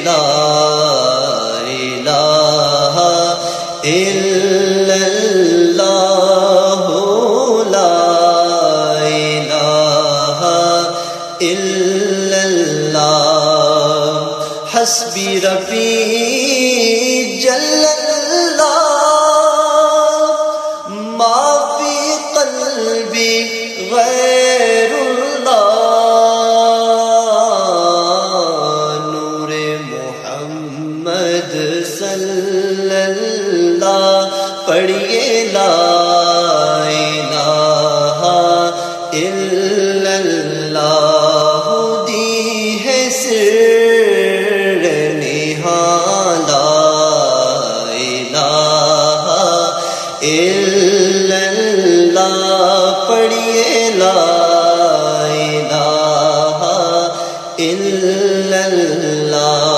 لا الہ الا اللہ لا الہ الا اللہ حسبی ربی جل اللہ ما فی قلبی غیر اللہ نور محمد صلی اللہ پڑھیے لا الہ الا اللہ دی ہے سر نہاں لا الہ الا اللہ پڑھیے لا الہ الا اللہ